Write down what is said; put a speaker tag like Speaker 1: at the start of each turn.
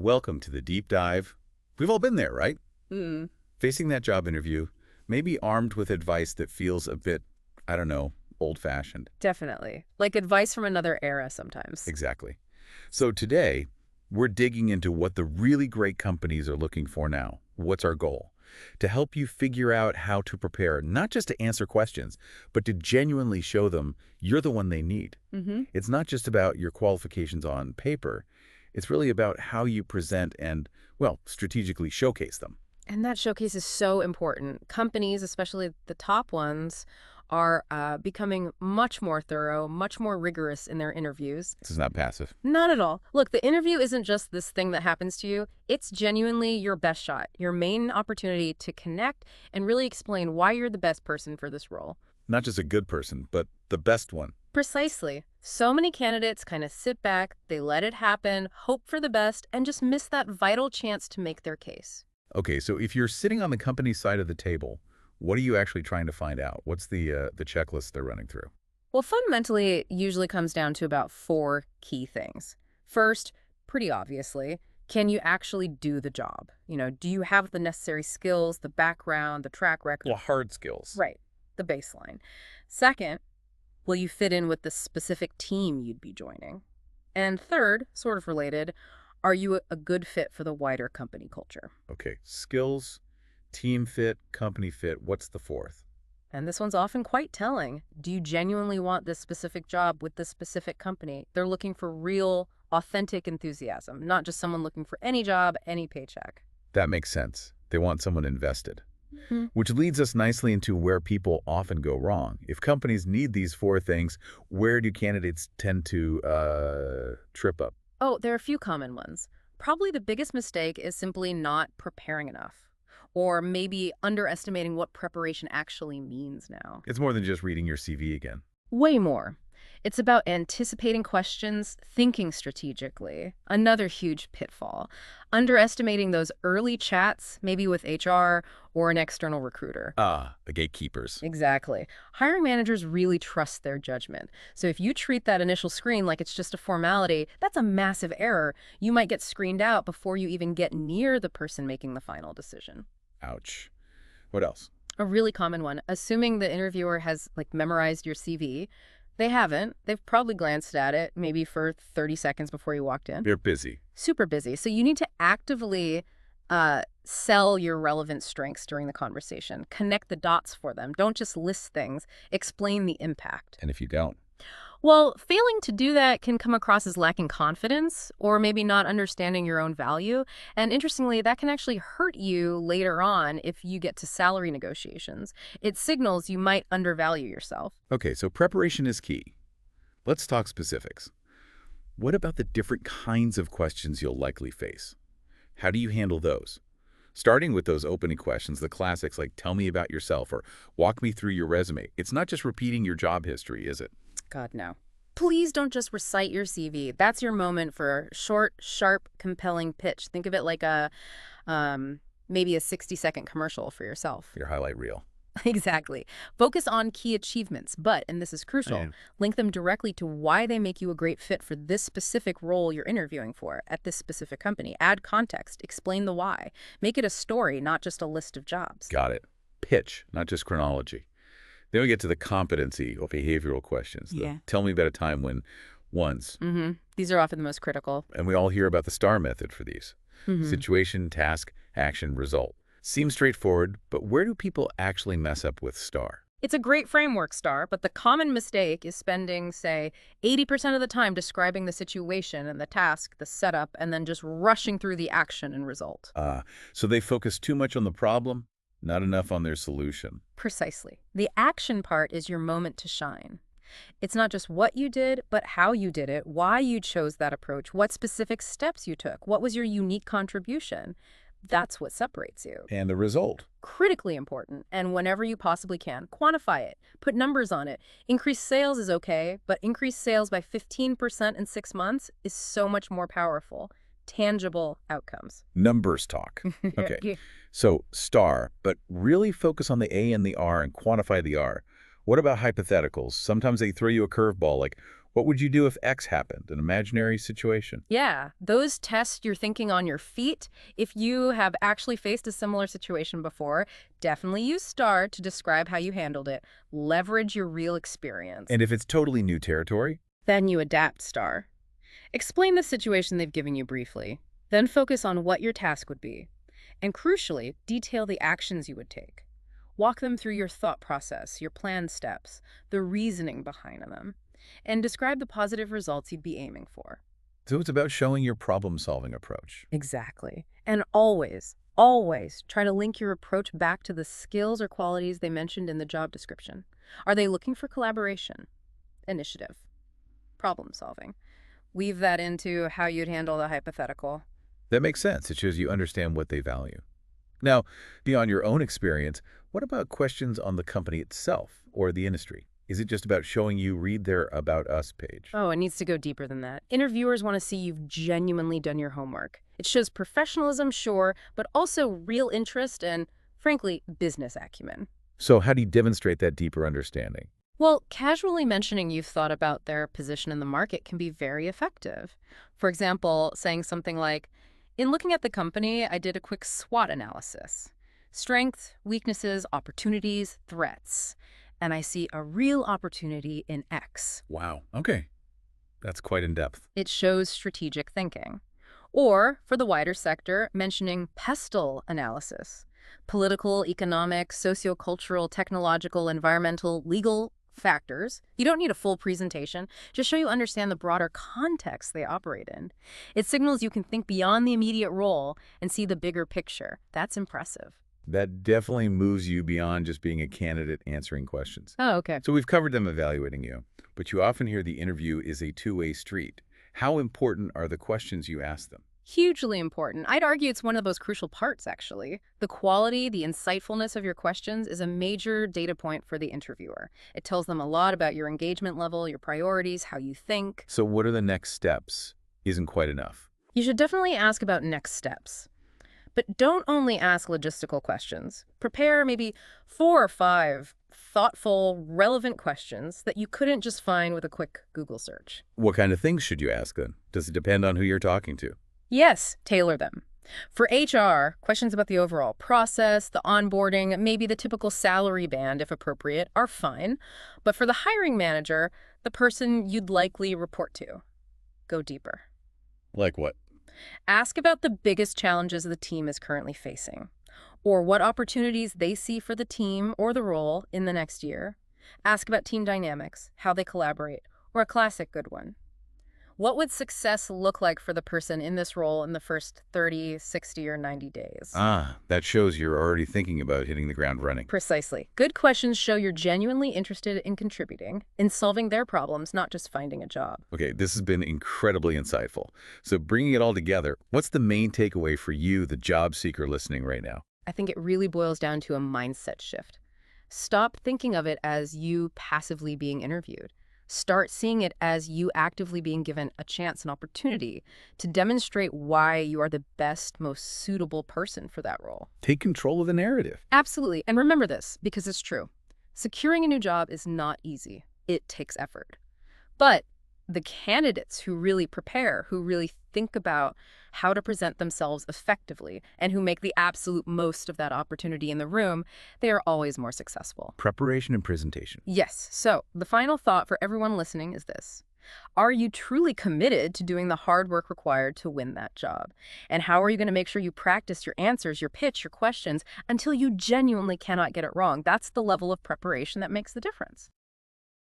Speaker 1: Welcome to the deep dive. We've all been there, right?
Speaker 2: Mm,
Speaker 1: Facing that job interview, maybe armed with advice that feels a bit, I don't know, old-fashioned.
Speaker 2: definitely. Like advice from another era sometimes.
Speaker 1: Exactly. So today, we're digging into what the really great companies are looking for now. What's our goal? To help you figure out how to prepare, not just to answer questions, but to genuinely show them you're the one they need.
Speaker 2: Mm-hmm.
Speaker 1: It's not just about your qualifications on paper. It's really about how you present and, well, strategically showcase them.
Speaker 2: And that showcase is so important. Companies, especially the top ones, are becoming much more thorough, much more rigorous in their interviews.
Speaker 1: This is not passive.
Speaker 2: Not at all. Look, the interview isn't just this thing that happens to you. It's genuinely your best shot, your main opportunity to connect and really explain why you're the best person for this role.
Speaker 1: Not just a good person, but the best one.
Speaker 2: Precisely. So many candidates kind of sit back, they let it happen, hope for the best, and just miss that vital chance to make their case.
Speaker 1: Okay, so if you're sitting on the company side of the table, what are you actually trying to find out? What's the checklist they're running through?
Speaker 2: Well, fundamentally, it usually comes down to about four key things. First, pretty obviously, can you actually do the job? Do you have the necessary skills, the background, the track record?
Speaker 1: Well, hard skills.
Speaker 2: Right, the baseline. Second, will you fit in with the specific team you'd be joining? And third, sort of related, are you a good fit for the wider company culture?
Speaker 1: Okay, skills, team fit, company fit. What's the fourth?
Speaker 2: And this one's often quite telling. Do you genuinely want this specific job with this specific company? They're looking for real, authentic enthusiasm, not just someone looking for any job, any paycheck.
Speaker 1: That makes sense. They want someone invested.
Speaker 2: Hmm.
Speaker 1: Which leads us nicely into where people often go wrong. If companies need these four things, where do candidates tend to trip up?
Speaker 2: Oh, there are a few common ones. Probably the biggest mistake is simply not preparing enough, or maybe underestimating what preparation actually means now.
Speaker 1: It's more than just reading your CV again.
Speaker 2: Way more. It's about anticipating questions, thinking strategically. Another huge pitfall. Underestimating those early chats, maybe with HR or an external recruiter.
Speaker 1: Ah, the gatekeepers.
Speaker 2: Exactly. Hiring managers really trust their judgment. So if you treat that initial screen like it's just a formality, that's a massive error. You might get screened out before you even get near the person making the final decision.
Speaker 1: Ouch. What else?
Speaker 2: A really common one, assuming the interviewer has memorized your CV. They haven't. They've probably glanced at it maybe for 30 seconds before you walked in.
Speaker 1: They're busy.
Speaker 2: Super busy. So you need to actively sell your relevant strengths during the conversation. Connect the dots for them. Don't just list things. Explain the impact.
Speaker 1: And if you don't?
Speaker 2: Well, failing to do that can come across as lacking confidence or maybe not understanding your own value. And interestingly, that can actually hurt you later on if you get to salary negotiations. It signals you might undervalue yourself.
Speaker 1: Okay, so preparation is key. Let's talk specifics. What about the different kinds of questions you'll likely face? How do you handle those? Starting with those opening questions, the classics like tell me about yourself or walk me through your resume. It's not just repeating your job history, is it?
Speaker 2: God, no. Please don't just recite your CV. That's your moment for a short, sharp, compelling pitch. Think of it like maybe a 60-second commercial for yourself.
Speaker 1: Your highlight reel.
Speaker 2: Exactly. Focus on key achievements, but, and this is crucial,
Speaker 1: Yeah.
Speaker 2: link them directly to why they make you a great fit for this specific role you're interviewing for at this specific company. Add context. Explain the why. Make it a story, not just a list of jobs.
Speaker 1: Got it. Pitch, not just chronology. Then we get to the competency or behavioral questions.
Speaker 2: Yeah.
Speaker 1: Tell me about a time when once.
Speaker 2: These are often the most critical.
Speaker 1: And we all hear about the STAR method for these.
Speaker 2: Mhm.
Speaker 1: Situation, task, action, result. Seems straightforward, but where do people actually mess up with STAR?
Speaker 2: It's a great framework, Star, but the common mistake is spending, say, 80% of the time describing the situation and the task, the setup, and then just rushing through the action and result.
Speaker 1: So they focus too much on the problem, not enough on their solution.
Speaker 2: Precisely. The action part is your moment to shine. It's not just what you did, but how you did it, why you chose that approach, what specific steps you took, what was your unique contribution. That's what separates you.
Speaker 1: And the result?
Speaker 2: Critically important, and whenever you possibly can, quantify it. Put numbers on it. Increased sales is okay, but increased sales by 15% in 6 months is so much more powerful. Tangible outcomes.
Speaker 1: Numbers talk. Okay.
Speaker 2: Yeah.
Speaker 1: So STAR, but really focus on the A and the R and quantify the R. What about hypotheticals? Sometimes they throw you a curveball like, What would you do if X happened? An imaginary situation.
Speaker 2: Yeah, those test your thinking on your feet. If you have actually faced a similar situation before, definitely use STAR to describe how you handled it. Leverage your real experience.
Speaker 1: And if it's totally new territory?
Speaker 2: Then you adapt STAR. Explain the situation they've given you briefly. Then focus on what your task would be. And crucially, detail the actions you would take. Walk them through your thought process, your planned steps, the reasoning behind them, and describe the positive results you'd be aiming for.
Speaker 1: So it's about showing your problem-solving approach.
Speaker 2: Exactly. And always try to link your approach back to the skills or qualities they mentioned in the job description. Are they looking for collaboration, initiative, problem solving? Weave that into how you'd handle the hypothetical.
Speaker 1: That makes sense. It shows you understand what they value. Now, beyond your own experience, what about questions on the company itself or the industry? Is it just about showing you read their About Us page?
Speaker 2: Oh, it needs to go deeper than that. Interviewers want to see you've genuinely done your homework. It shows professionalism, sure, but also real interest and, frankly, business acumen.
Speaker 1: So how do you demonstrate that deeper understanding?
Speaker 2: Well, casually mentioning you've thought about their position in the market can be very effective. For example, saying something like, in looking at the company, I did a quick SWOT analysis. Strengths, weaknesses, opportunities, threats. And I see a real opportunity in X.
Speaker 1: Wow. Okay. That's quite in-depth.
Speaker 2: It shows strategic thinking. Or, for the wider sector, mentioning PESTLE analysis. Political, economic, sociocultural, technological, environmental, legal factors. You don't need a full presentation. Just show you understand the broader context they operate in. It signals you can think beyond the immediate role and see the bigger picture. That's impressive.
Speaker 1: That definitely moves you beyond just being a candidate answering questions.
Speaker 2: Oh, okay.
Speaker 1: So we've covered them evaluating you, but you often hear the interview is a two-way street. How important are the questions you ask them?
Speaker 2: Hugely important. I'd argue it's one of the most crucial parts, actually. The quality, the insightfulness of your questions is a major data point for the interviewer. It tells them a lot about your engagement level, your priorities, how you think.
Speaker 1: So what are the next steps? Isn't quite enough.
Speaker 2: You should definitely ask about next steps. But don't only ask logistical questions. Prepare maybe 4 or 5 thoughtful, relevant questions that you couldn't just find with a quick Google search.
Speaker 1: What kind of things should you ask then? Does it depend on who you're talking to?
Speaker 2: Yes, tailor them. For HR, questions about the overall process, the onboarding, maybe the typical salary band, if appropriate, are fine. But for the hiring manager, the person you'd likely report to, go deeper.
Speaker 1: Like what?
Speaker 2: Ask about the biggest challenges the team is currently facing, or what opportunities they see for the team or the role in the next year. Ask about team dynamics, how they collaborate, or a classic good one. What would success look like for the person in this role in the first 30, 60, or 90 days?
Speaker 1: That shows you're already thinking about hitting the ground running.
Speaker 2: Precisely. Good questions show you're genuinely interested in contributing, in solving their problems, not just finding a job.
Speaker 1: Okay, this has been incredibly insightful. So bringing it all together, what's the main takeaway for you, the job seeker listening right now?
Speaker 2: I think it really boils down to a mindset shift. Stop thinking of it as you passively being interviewed. Start seeing it as you actively being given a chance, an opportunity to demonstrate why you are the best, most suitable person for that role.
Speaker 1: Take control of the narrative.
Speaker 2: Absolutely. And remember this, because it's true. Securing a new job is not easy. It takes effort. But the candidates who really prepare, who really think about how to present themselves effectively, and who make the absolute most of that opportunity in the room, they are always more successful.
Speaker 1: Preparation and presentation.
Speaker 2: Yes. So the final thought for everyone listening is this. Are you truly committed to doing the hard work required to win that job? And how are you going to make sure you practice your answers, your pitch, your questions until you genuinely cannot get it wrong? That's the level of preparation that makes the difference.